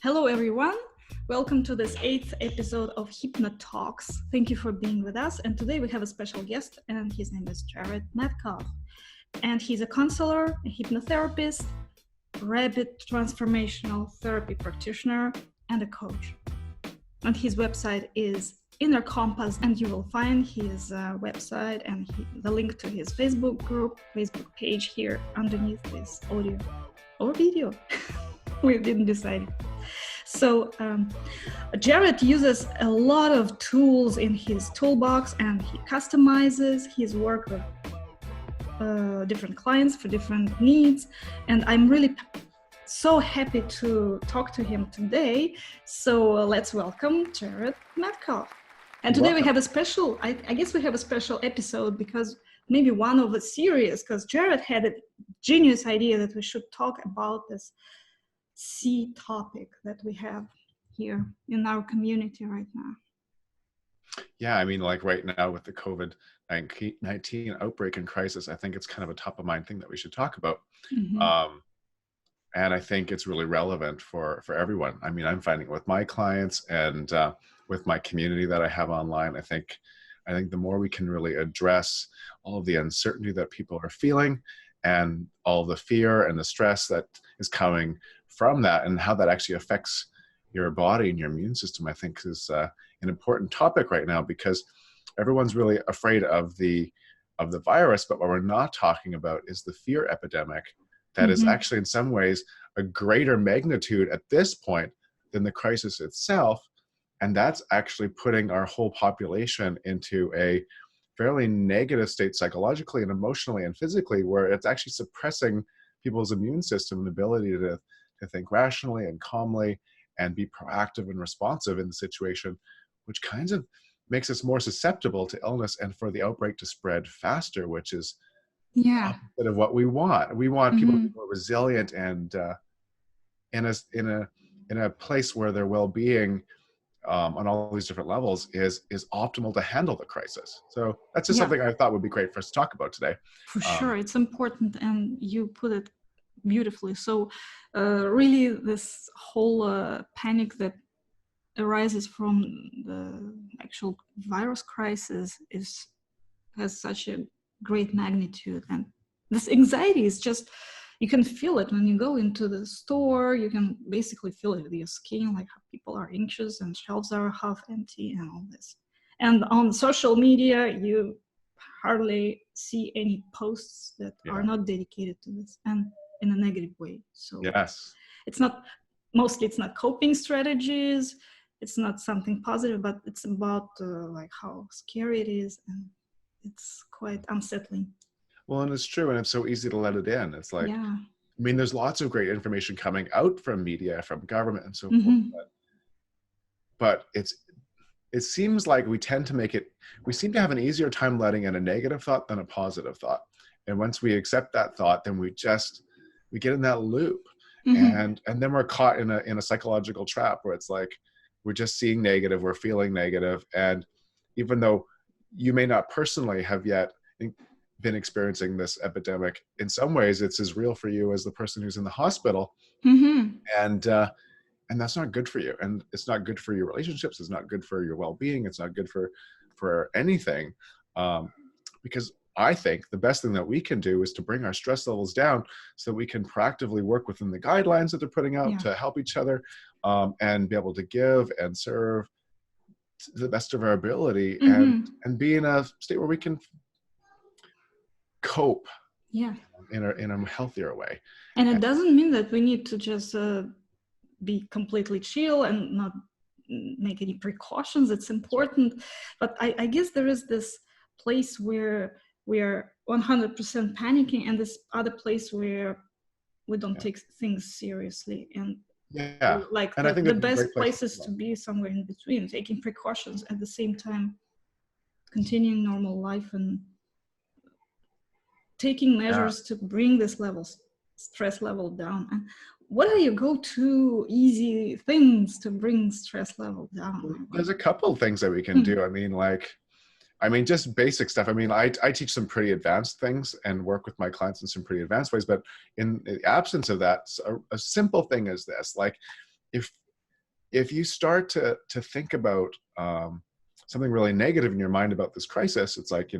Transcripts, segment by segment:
Hello, everyone. Welcome to this 8th episode of HypnoTalks. Thank you for being with us. And today we have a special guest, and his name is Jarett Metcalfe. And he's a counselor, a hypnotherapist, rapid transformational therapy practitioner, and a coach. And his website is InnerCompass, and you will find his website and the link to his Facebook page here underneath this audio or video. We didn't decide. So Jarett uses a lot of tools in his toolbox, and he customizes his work with different clients for different needs. And I'm really so happy to talk to him today. So let's welcome Jarett Metcalfe. And today we have a special, I guess we have a special episode because maybe one of the series, because Jarett had a genius idea that we should talk about this C topic that we have here in our community right now. Yeah, I mean, like right now with the COVID-19 outbreak and crisis, I think it's kind of a top of mind thing that we should talk about. Mm-hmm. And I think it's really relevant for everyone. I mean, I'm finding it with my clients and with my community that I have online. I think the more we can really address all of the uncertainty that people are feeling and all the fear and the stress that is coming from that and how that actually affects your body and your immune system, I think is an important topic right now, because everyone's really afraid of the virus, but what we're not talking about is the fear epidemic that is actually in some ways a greater magnitude at this point than the crisis itself. And that's actually putting our whole population into a fairly negative state psychologically and emotionally and physically, where it's actually suppressing people's immune system and ability to think rationally and calmly and be proactive and responsive in the situation, which kind of makes us more susceptible to illness and for the outbreak to spread faster, which is opposite of what we want. We want people to be more resilient and in a place where their well-being on all these different levels is optimal to handle the crisis. So that's just something I thought would be great for us to talk about today. For sure, it's important, and you put it beautifully. So really this whole panic that arises from the actual virus crisis has such a great magnitude, and this anxiety is just, you can feel it when you go into the store. You can basically feel it with your skin, like how people are anxious and shelves are half empty and all this. And on social media you hardly see any posts that are not dedicated to this, and in a negative way. So it's not coping strategies, it's not something positive, but it's about like how scary it is, and it's quite unsettling. Well, and it's true, and it's so easy to let it in. It's like, I mean, there's lots of great information coming out from media, from government and so forth, but it seems like we seem to have an easier time letting in a negative thought than a positive thought. And once we accept that thought, then we get in that loop, and then we're caught in a psychological trap where it's like we're just seeing negative, we're feeling negative, and even though you may not personally have yet been experiencing this epidemic, in some ways it's as real for you as the person who's in the hospital, and that's not good for you, and it's not good for your relationships, it's not good for your well-being, it's not good for anything, because I think the best thing that we can do is to bring our stress levels down so we can proactively work within the guidelines that they're putting out to help each other, and be able to give and serve to the best of our ability, and be in a state where we can cope in a healthier way. And it doesn't mean that we need to just be completely chill and not make any precautions. It's important, but I guess there is this place where we are 100% panicking, and this other place where we don't take things seriously, and like and I think the best place is to be somewhere in between, taking precautions at the same time, continuing normal life and taking measures to bring this stress level down. And what are your go-to easy things to bring stress level down? There's a couple of things that we can do. I mean, just basic stuff. I mean, I teach some pretty advanced things and work with my clients in some pretty advanced ways, but in the absence of that, a simple thing is this, like if if you start to think about something really negative in your mind about this crisis, it's like,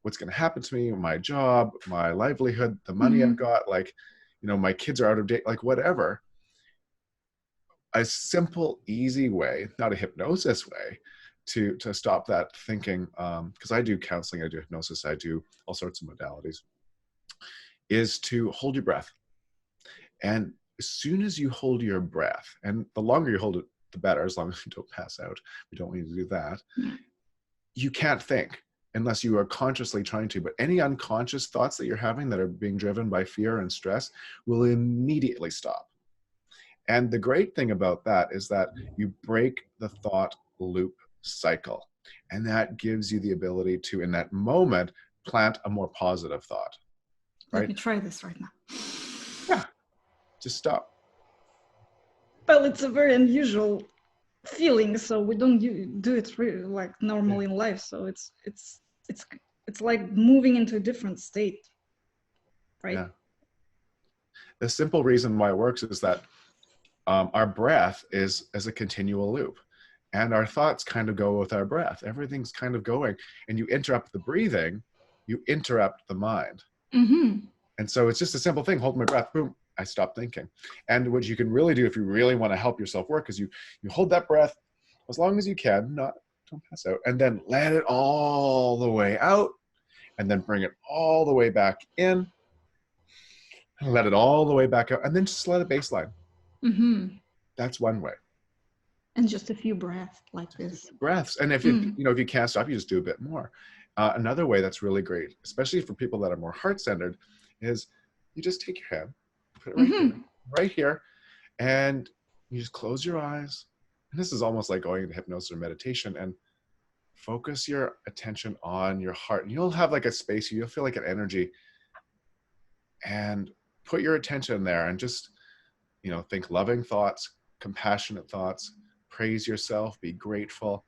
what's going to happen to me, my job, my livelihood, the money I've got, like, my kids are out of date, like whatever. A simple, easy way, not a hypnosis way, to stop that thinking, because I do counseling, I do hypnosis, I do all sorts of modalities, is to hold your breath. And as soon as you hold your breath, and the longer you hold it, the better, as long as you don't pass out. We don't need to do that. You can't think unless you are consciously trying to, but any unconscious thoughts that you're having that are being driven by fear and stress will immediately stop. And the great thing about that is that you break the thought loop cycle. And that gives you the ability to, in that moment, plant a more positive thought. Right? Let me try this right now. Yeah, just stop. Well, it's a very unusual feeling, so we don't do it really like normal in life. So it's like moving into a different state, right? Yeah. The simple reason why it works is that our breath is as a continual loop, and our thoughts kind of go with our breath. Everything's kind of going, and you interrupt the breathing, you interrupt the mind. And so it's just a simple thing. Hold my breath, boom, I stop thinking. And what you can really do if you really want to help yourself work is you hold that breath as long as you can, don't pass out, and then let it all the way out, and then bring it all the way back in, and let it all the way back out, and then just let it baseline. That's one way. And just a few breaths like this. Breaths. And if if you can't stop, you just do a bit more. Another way that's really great, especially for people that are more heart-centered, is you just take your hand, put it right here, and you just close your eyes. And this is almost like going into hypnosis or meditation, and focus your attention on your heart. And you'll have like a space, you'll feel like an energy, and put your attention there and just, think loving thoughts, compassionate thoughts, praise yourself, be grateful,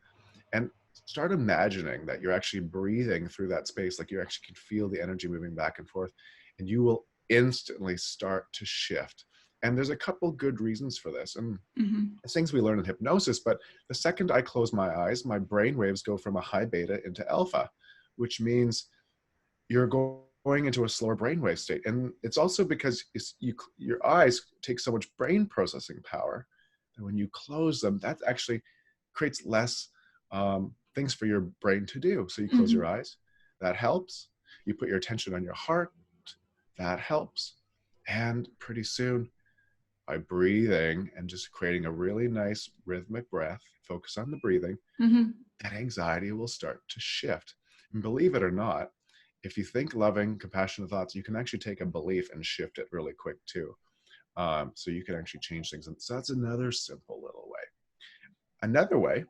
and start imagining that you're actually breathing through that space, like you actually can feel the energy moving back and forth, and you will instantly start to shift. And there's a couple good reasons for this, and it's things we learn in hypnosis, but the second I close my eyes, my brain waves go from a high beta into alpha, which means you're going into a slower brainwave state. And it's also because your eyes take so much brain processing power that when you close them, that actually creates less things for your brain to do. So you close your eyes, that helps. You put your attention on your heart, that helps. And pretty soon, by breathing and just creating a really nice rhythmic breath, focus on the breathing, that anxiety will start to shift. And believe it or not, if you think loving, compassionate thoughts, you can actually take a belief and shift it really quick too. So you can actually change things. And so that's another simple little way. Another way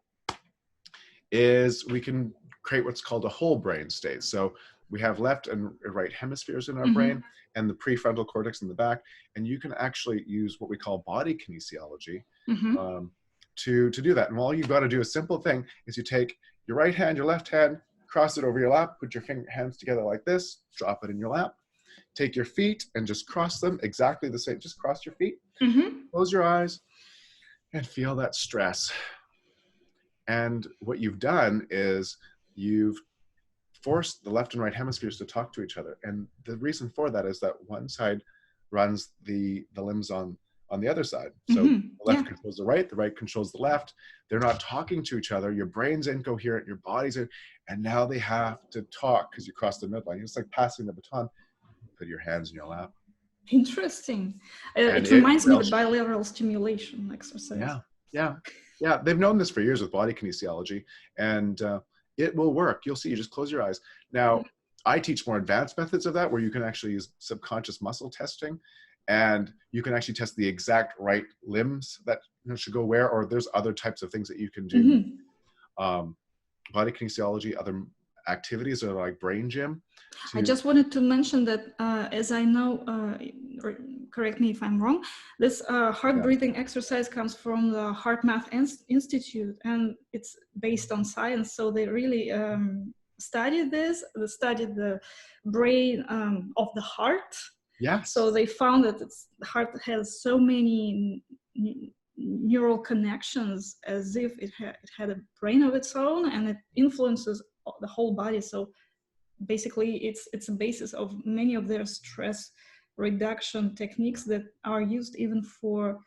is we can create what's called a whole brain state. So we have left and right hemispheres in our brain, and the prefrontal cortex in the back. And you can actually use what we call body kinesiology to do that. And all you've got to do, a simple thing, is you take your right hand, your left hand, cross it over your lap, put your hands together like this, drop it in your lap. Take your feet and just cross them exactly the same. Just cross your feet, close your eyes, and feel that stress. And what you've done is you've forced the left and right hemispheres to talk to each other. And the reason for that is that one side runs the limbs on the other side. So the left controls the right controls the left. They're not talking to each other. Your brain's incoherent, your body's in, and now they have to talk because you crossed the midline. It's like passing the baton. Put your hands in your lap. Interesting. It reminds me of the bilateral stimulation exercise. Yeah. They've known this for years with body kinesiology, and it will work. You'll see. You just close your eyes. Now, I teach more advanced methods of that, where you can actually use subconscious muscle testing, and you can actually test the exact right limbs that should go where, or there's other types of things that you can do. Body kinesiology, other activities are like brain gym. I just wanted to mention that, as I know, or correct me if I'm wrong, this heart breathing exercise comes from the HeartMath Institute, and it's based on science. So they really studied this. They studied the brain of the heart. Yes. So they found that the heart has so many neural connections as if it had a brain of its own, and it influences the whole body. So basically it's a basis of many of their stress reduction techniques that are used even for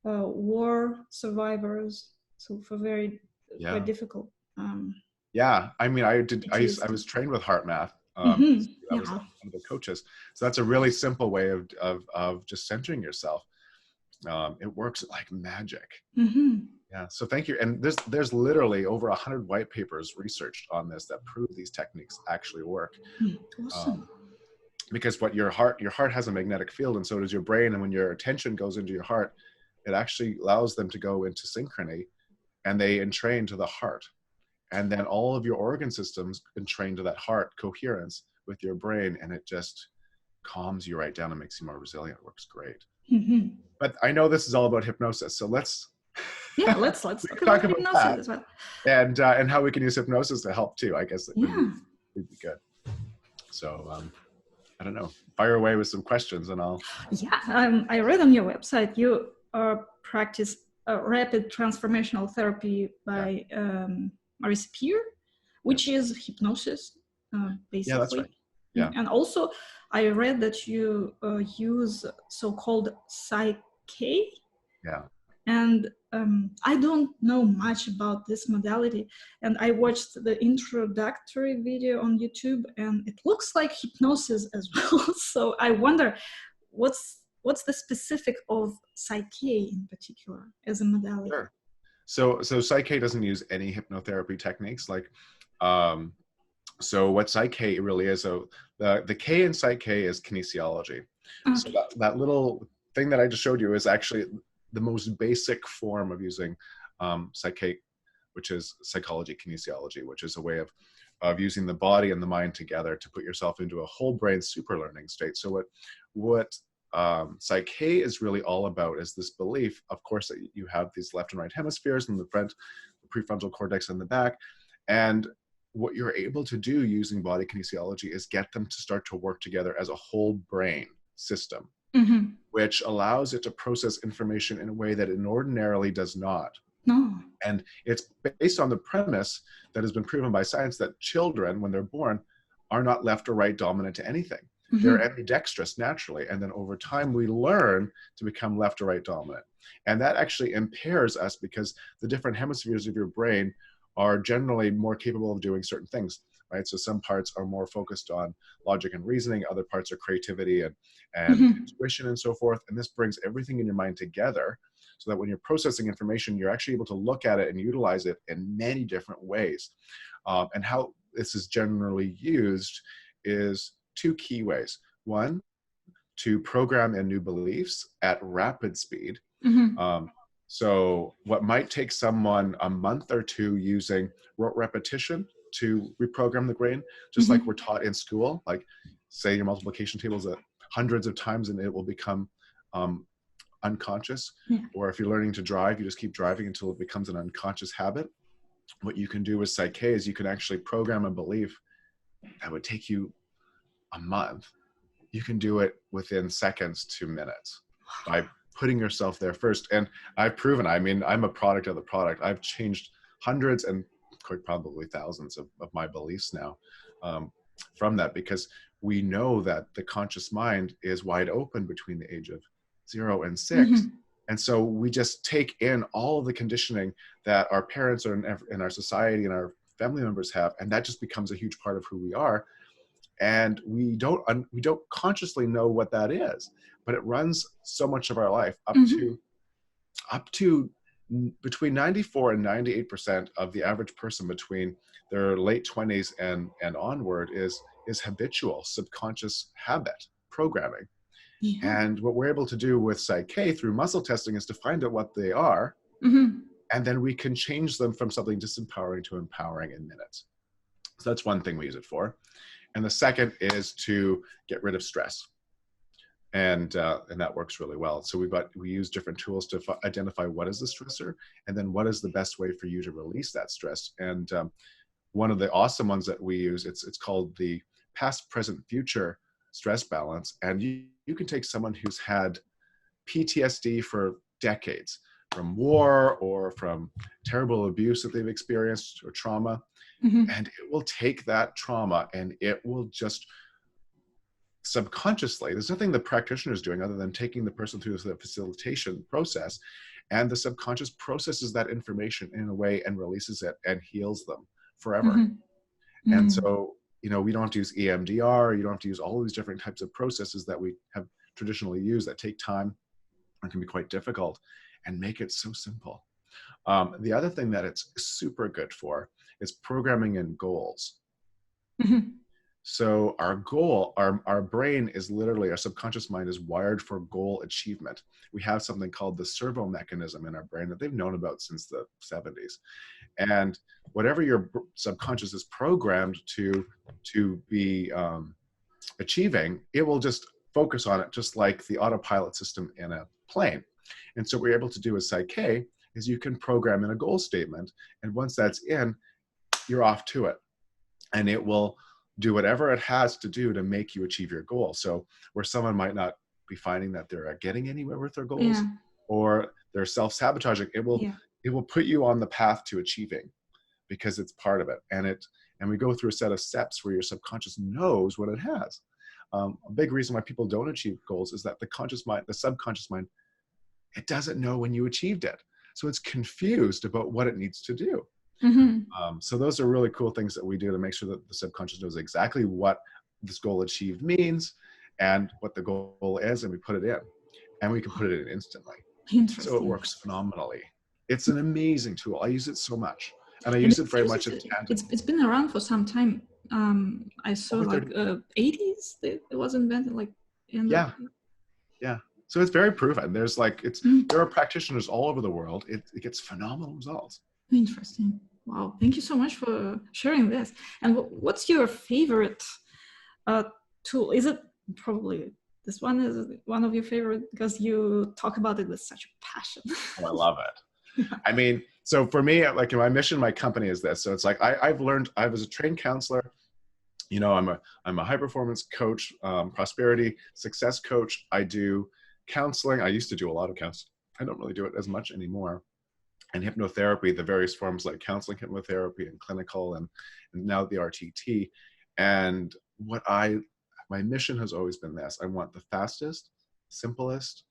war survivors, so for very quite difficult yeah, I mean, I was trained with heart math. I was one of the coaches, so that's a really simple way of just centering yourself. It works like magic. Yeah, so thank you. And there's literally over 100 white papers researched on this that prove these techniques actually work. Awesome. Because what your heart has a magnetic field, and so does your brain. And when your attention goes into your heart, it actually allows them to go into synchrony, and they entrain to the heart. And then all of your organ systems entrain to that heart coherence with your brain, and it just calms you right down and makes you more resilient. It works great. But I know this is all about hypnosis, so let's talk about hypnosis as well, and how we can use hypnosis to help too. I guess that would be good. So I don't know, fire away with some questions, and I'll. I read on your website you practice rapid transformational therapy by Maurice Peer, which is hypnosis, basically. Yeah, that's right. Yeah. And also, I read that you use so-called PSYCH-K. Yeah. And I don't know much about this modality. And I watched the introductory video on YouTube, and it looks like hypnosis as well. So I wonder, what's the specific of PSYCH-K in particular as a modality? Sure. So PSYCH-K doesn't use any hypnotherapy techniques. Like, so what PSYCH-K really is, so the K in PSYCH-K is kinesiology. Okay. So that little thing that I just showed you is actually the most basic form of using PSYCH-K, which is psychology kinesiology, which is a way of using the body and the mind together to put yourself into a whole brain super learning state. So what PSYCH-K is really all about is this belief, of course, that you have these left and right hemispheres and the prefrontal cortex in the back. And what you're able to do using body kinesiology is get them to start to work together as a whole brain system, which allows it to process information in a way that it ordinarily does not. No. And it's based on the premise that has been proven by science that children, when they're born, are not left or right dominant to anything. They're ambidextrous naturally. And then over time, we learn to become left or right dominant. And that actually impairs us because the different hemispheres of your brain are generally more capable of doing certain things, right? So some parts are more focused on logic and reasoning, other parts are creativity and intuition and so forth. And this brings everything in your mind together so that when you're processing information, you're actually able to look at it and utilize it in many different ways. And how this is generally used is two key ways. One, to program in new beliefs at rapid speed. So what might take someone a month or two using rote repetition to reprogram the brain, just like we're taught in school, like say your multiplication tables hundreds of times and it will become unconscious. Or if you're learning to drive, you just keep driving until it becomes an unconscious habit. What you can do with PSYCH-K is you can actually program a belief that would take you a month. You can do it within seconds to minutes by putting yourself there first. And I've proven, I mean, I'm a product of the product. I've changed hundreds and quite probably thousands of my beliefs now from that, because we know that the conscious mind is wide open between the age of 0 and 6. And so we just take in all of the conditioning that our parents or in our society and our family members have, and that just becomes a huge part of who we are. And we don't consciously know what that is, but it runs so much of our life up to between 94 and 98% of the average person between their late 20s and onward is habitual subconscious habit programming. And what we're able to do with PSYCH-K through muscle testing is to find out what they are, and then we can change them from something disempowering to empowering in minutes. So that's one thing we use it for. And the second is to get rid of stress. And that works really well. So we use different tools to identify what is the stressor, and then what is the best way for you to release that stress. And one of the awesome ones that we use, it's called the past, present, future stress balance. And you can take someone who's had PTSD for decades, war or from terrible abuse that they've experienced or trauma. And it will take that trauma and it will just subconsciously, there's nothing the practitioner is doing other than taking the person through the facilitation process, and the subconscious processes that information in a way and releases it and heals them forever. And so, you know, we don't have to use EMDR, you don't have to use all these different types of processes that we have traditionally used that take time and can be quite difficult, and make it so simple. The other thing that it's super good for is programming in goals. So our goal, our brain is literally, our subconscious mind is wired for goal achievement. We have something called the servo mechanism in our brain that they've known about since the 70s. And whatever your subconscious is programmed to be achieving, it will just focus on it, just like the autopilot system in a plane. And so what we're able to do with PSYCH-K is you can program in a goal statement, and once that's in, you're off to it. And it will do whatever it has to do to make you achieve your goal. So where someone might not be finding that they're getting anywhere with their goals, or they're self-sabotaging, it will put you on the path to achieving, because it's part of it. And we go through a set of steps where your subconscious knows what it has. A big reason why people don't achieve goals is that the subconscious mind, it doesn't know when you achieved it. So it's confused about what it needs to do. So those are really cool things that we do to make sure that the subconscious knows exactly what this goal achieved means and what the goal is, and we put it in, and we can put it in instantly. So it works phenomenally. It's an amazing tool. I use it so much, and I use it very much in tandem. It's been around for some time. I saw like 80s it was invented, like yeah. So it's very proven. There's like, there are practitioners all over the world. It gets phenomenal results. Interesting. Wow. Thank you so much for sharing this. And what's your favorite tool? Is it probably this one? Is it one of your favorite because you talk about it with such passion? Oh, I love it. I mean, so for me, like my mission, my company is this. So it's like, I've learned, I was a trained counselor. You know, I'm a high performance coach, prosperity, success coach. I do counseling. I used to do a lot of counseling. I don't really do it as much anymore. And hypnotherapy, the various forms like counseling, hypnotherapy, and clinical, and now the RTT. And my mission has always been this. I want the fastest, simplest,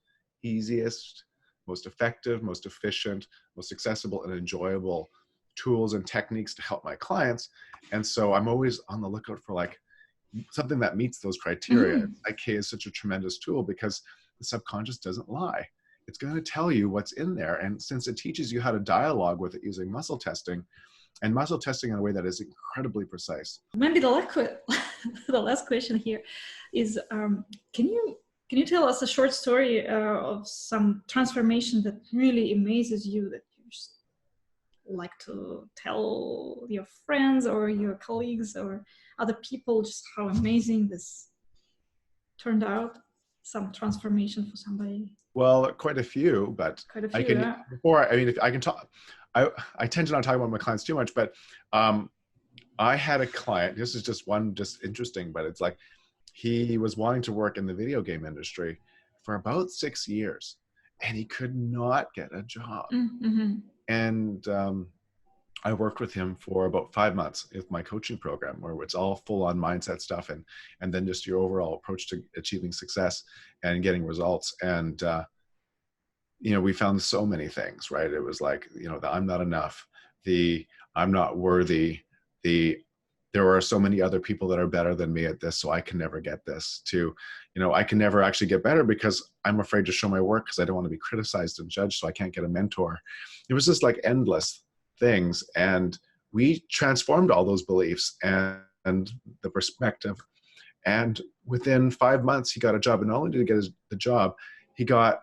easiest, most effective, most efficient, most accessible and enjoyable tools and techniques to help my clients. And so I'm always on the lookout for like something that meets those criteria. PSYCH-K is such a tremendous tool because the subconscious doesn't lie. It's going to tell you what's in there. And since it teaches you how to dialogue with it using muscle testing, and muscle testing in a way that is incredibly precise. Maybe the last question here is, can you tell us a short story of some transformation that really amazes you, that you just like to tell your friends or your colleagues or other people, just how amazing this turned out? Some transformation for somebody? Well, quite a few, but I can, if I can talk, I tend to not talk about my clients too much, but I had a client, this is just interesting, but it's like, he was wanting to work in the video game industry for about 6 years, and he could not get a job. And I worked with him for about 5 months with my coaching program, where it's all full on mindset stuff and then just your overall approach to achieving success and getting results. And, you know, we found so many things, right? It was like, you know, the I'm not enough, the I'm not worthy, there are so many other people that are better than me at this, so I can never get this, to, you know, I can never actually get better because I'm afraid to show my work because I don't want to be criticized and judged, so I can't get a mentor. It was just like endless things. And we transformed all those beliefs and the perspective. And within 5 months, he got a job. And not only did he get the job, he got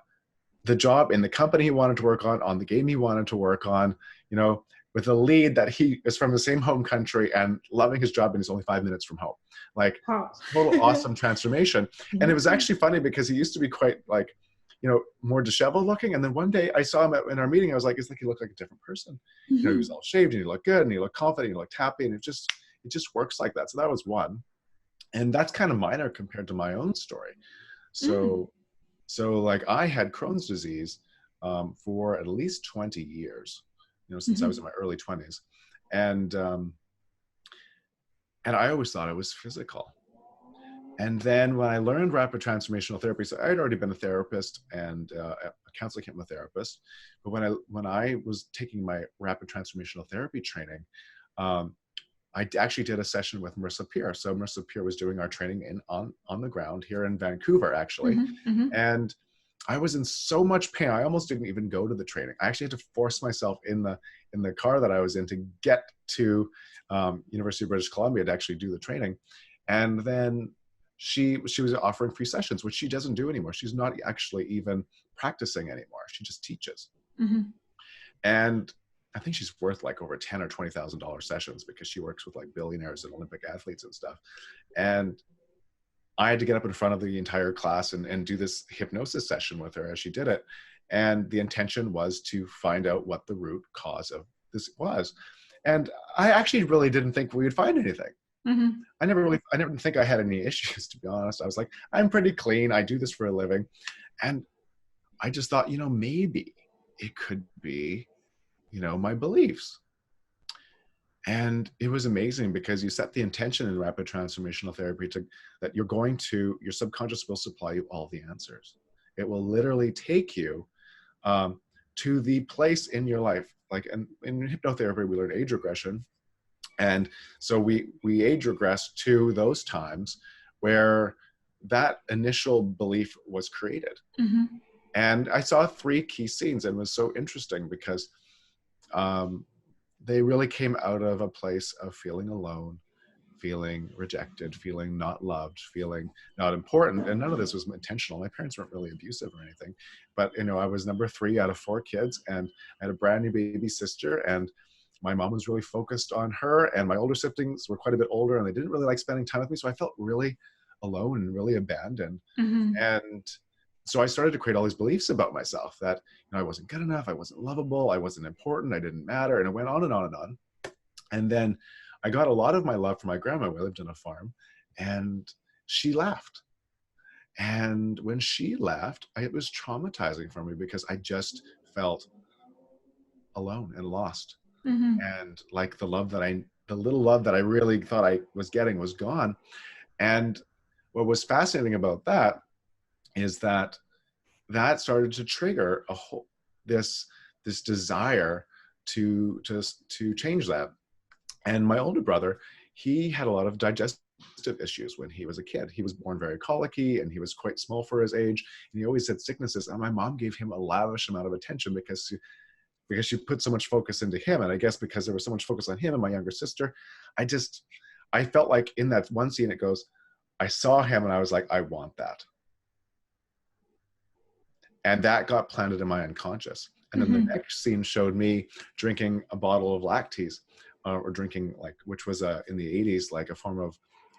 the job in the company he wanted to work on the game he wanted to work on, you know, with a lead that he is from the same home country and loving his job, and he's only 5 minutes from home. Like, total awesome transformation. And it was actually funny because he used to be quite like, you know, more disheveled looking. And then one day I saw him in our meeting. I was like, it's like he looked like a different person. You know, he was all shaved and he looked good and he looked confident, he looked happy, and it just works like that. So that was one. And that's kind of minor compared to my own story. So like I had Crohn's disease for at least 20 years, since I was in my early 20s. And I always thought it was physical. And then when I learned rapid transformational therapy, so I had already been a therapist and a counseling hypnotherapist. But when I was taking my rapid transformational therapy training, I actually did a session with Marissa Peer. So Marissa Peer was doing our training on the ground here in Vancouver, actually. And I was in so much pain. I almost didn't even go to the training. I actually had to force myself in the car that I was in to get to University of British Columbia to actually do the training. And then she was offering free sessions, which she doesn't do anymore. She's not actually even practicing anymore. She just teaches. And I think she's worth like over $10,000 or $20,000 sessions because she works with like billionaires and Olympic athletes and stuff. And I had to get up in front of the entire class and do this hypnosis session with her as she did it. And the intention was to find out what the root cause of this was. And I actually really didn't think we would find anything. I never think I had any issues, to be honest. I was like, I'm pretty clean. I do this for a living. And I just thought, maybe it could be, my beliefs. And it was amazing because you set the intention in rapid transformational therapy that your subconscious will supply you all the answers. It will literally take you to the place in your life. Like in hypnotherapy, we learn age regression. And so we age regress to those times where that initial belief was created. And I saw 3 key scenes, and it was so interesting because they really came out of a place of feeling alone, feeling rejected, feeling not loved, feeling not important. And none of this was intentional. My parents weren't really abusive or anything, but I was number 3 out of 4 kids, and I had a brand new baby sister, and my mom was really focused on her, and my older siblings were quite a bit older, and they didn't really like spending time with me. So I felt really alone and really abandoned. And so I started to create all these beliefs about myself that I wasn't good enough, I wasn't lovable, I wasn't important, I didn't matter. And it went on and on and on. And then I got a lot of my love from my grandma. We lived on a farm, and she left. And when she left, it was traumatizing for me because I just felt alone and lost. And like the little love that I really thought I was getting was gone. And what was fascinating about that is that started to trigger this desire to change that. And my older brother, he had a lot of digestive issues when he was a kid. He was born very colicky, and he was quite small for his age, and he always had sicknesses. And my mom gave him a lavish amount of attention because she put so much focus into him. And I guess because there was so much focus on him and my younger sister, I felt like in that one scene, it goes, I saw him and I was like, I want that. And that got planted in my unconscious. And then the next scene showed me drinking a bottle of lactase, or drinking which was in the 80s, like a form of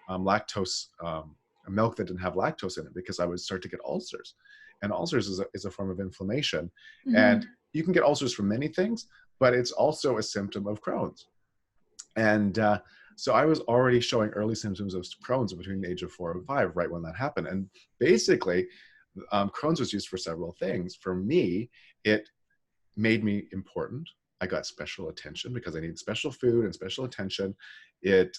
lactose, a milk that didn't have lactose in it, because I would start to get ulcers. And ulcers is a form of inflammation. And you can get ulcers from many things, but it's also a symptom of Crohn's. And so I was already showing early symptoms of Crohn's between the age of 4 and 5, right when that happened. And basically, Crohn's was used for several things. For me, it made me important. I got special attention because I needed special food and special attention. It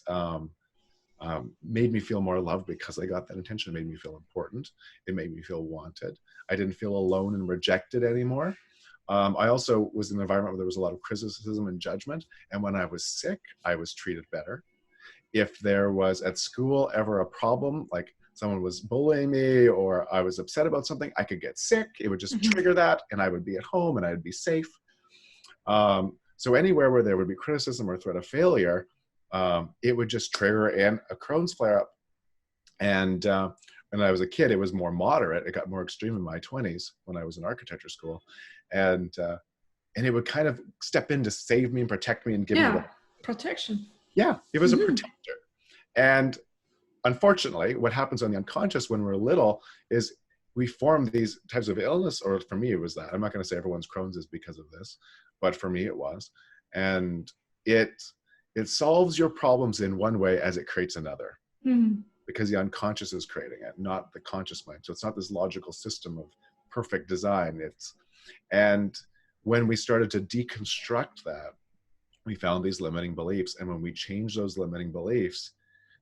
made me feel more loved because I got that attention. It made me feel important. It made me feel wanted. I didn't feel alone and rejected anymore. I also was in an environment where there was a lot of criticism and judgment. And when I was sick, I was treated better. If there was at school ever a problem, like someone was bullying me or I was upset about something, I could get sick. It would just trigger that, and I would be at home and I'd be safe. So anywhere where there would be criticism or threat of failure, it would just trigger a Crohn's flare-up. And when I was a kid, it was more moderate. It got more extreme in my 20s when I was in architecture school. And it would kind of step in to save me and protect me and give me protection. Yeah, it was a protector. And unfortunately, what happens on the unconscious when we're little is we form these types of illness, or for me, it was that. I'm not going to say everyone's Crohn's is because of this, but for me, it was. And it solves your problems in one way as it creates another. Because the unconscious is creating it, not the conscious mind. So it's not this logical system of perfect design. And when we started to deconstruct that, we found these limiting beliefs. And when we changed those limiting beliefs,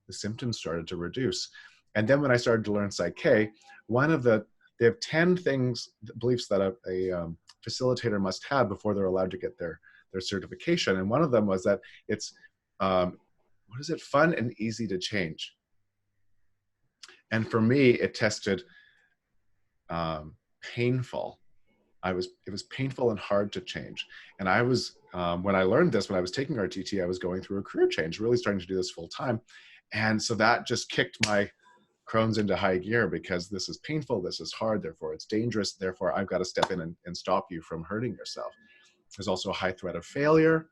the symptoms started to reduce. And then when I started to learn PSYCH-K, they have 10 beliefs that a facilitator must have before they're allowed to get their certification. And one of them was that it's, fun and easy to change. And for me, it tested painful. It was painful and hard to change. And I was, when I learned this, when I was taking RTT, I was going through a career change, really starting to do this full time. And so that just kicked my Crohn's into high gear, because this is painful, this is hard, therefore it's dangerous, therefore I've got to step in and stop you from hurting yourself. There's also a high threat of failure,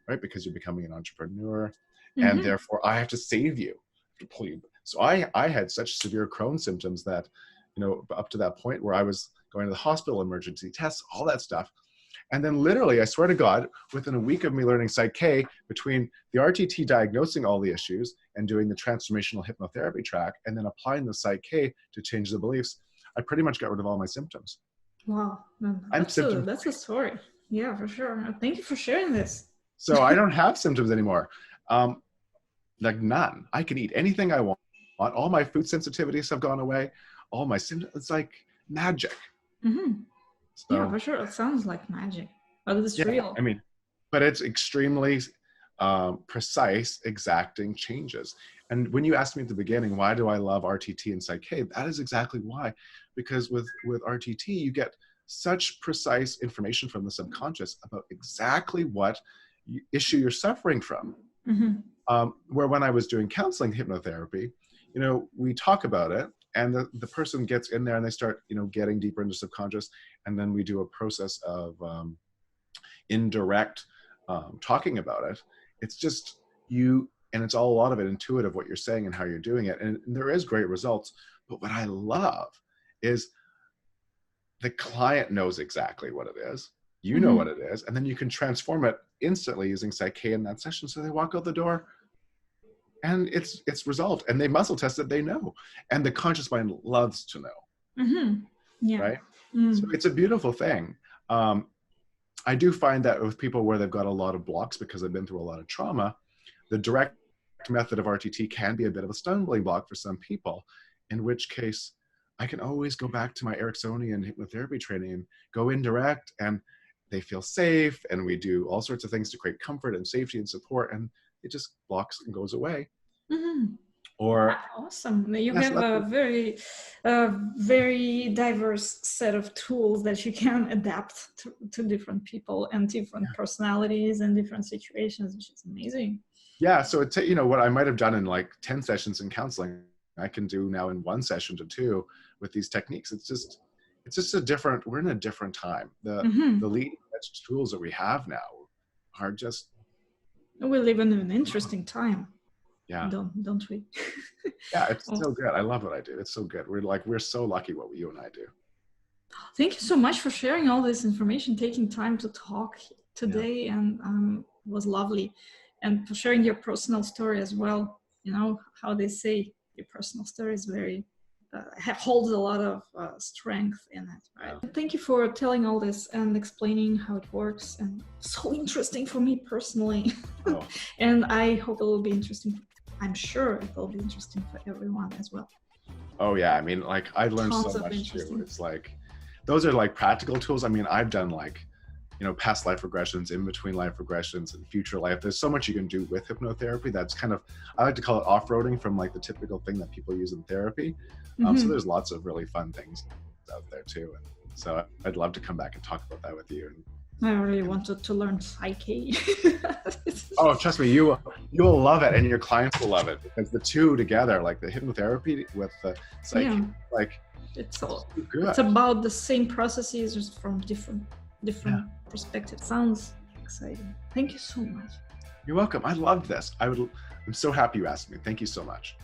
right? Because you're becoming an entrepreneur, and therefore I have to save you. So I had such severe Crohn's symptoms that, up to that point where I was going to the hospital, emergency tests, all that stuff. And then literally, I swear to God, within a week of me learning PSYCH-K, between the RTT diagnosing all the issues and doing the transformational hypnotherapy track, and then applying the PSYCH-K to change the beliefs, I pretty much got rid of all my symptoms. Wow. That's a story. Yeah, for sure. Thank you for sharing this. So I don't have symptoms anymore. Like none. I can eat anything I want. All my food sensitivities have gone away. All my symptoms, it's like magic. So, yeah, for sure. It sounds like magic, but it's real. I mean, but it's extremely precise, exacting changes. And when you asked me at the beginning, why do I love RTT and PSYCH-K? That is exactly why. Because with RTT, you get such precise information from the subconscious about exactly what issue you're suffering from. Where when I was doing counseling hypnotherapy, we talk about it, and the person gets in there and they start, getting deeper into subconscious. And then we do a process of indirect talking about it. It's just and it's all a lot of it intuitive, what you're saying and how you're doing it. And there is great results. But what I love is the client knows exactly what it is. You know what it is. And then you can transform it instantly using PSYCH-K in that session. So they walk out the door and it's resolved, and they muscle test it, they know. And the conscious mind loves to know. Yeah. Right? So it's a beautiful thing. I do find that with people where they've got a lot of blocks because they've been through a lot of trauma, the direct method of RTT can be a bit of a stumbling block for some people, in which case I can always go back to my Ericksonian hypnotherapy training and go indirect, and they feel safe, and we do all sorts of things to create comfort and safety and support, and it just blocks and goes away. Or awesome. You have a very diverse set of tools that you can adapt to different people and different personalities and different situations, which is amazing. Yeah. So it's, what I might have done in like 10 sessions in counseling, I can do now in 1 session to 2 with these techniques. It's just we're in a different time. The leading edge tools that we have now are just. We live in an interesting time. Yeah. Don't we? Yeah, it's so good. I love what I do. It's so good. We're so lucky what you and I do. Thank you so much for sharing all this information, taking time to talk today, and it was lovely. And for sharing your personal story as well. How they say your personal story is very holds a lot of strength in it, right? Yeah. Thank you for telling all this and explaining how it works, and so interesting for me personally. Oh. And I hope it will be interesting. I'm sure it will be interesting for everyone as well. Oh yeah, I mean, like I learned so much too. It's like those are like practical tools. I mean, I've done like, past life regressions, in between life regressions, and future life. There's so much you can do with hypnotherapy. That's kind of, I like to call it off-roading from like the typical thing that people use in therapy. So there's lots of really fun things out there too. And so I'd love to come back and talk about that with you. I really wanted to learn PSYCH-K. Oh, trust me, you will love it, and your clients will love it, because the two together, like the hypnotherapy with the PSYCH-K, like it's good. It's about the same processes, just from different perspectives. Sounds exciting. Thank you so much. You're welcome. I loved this. I'm so happy you asked me. Thank you so much.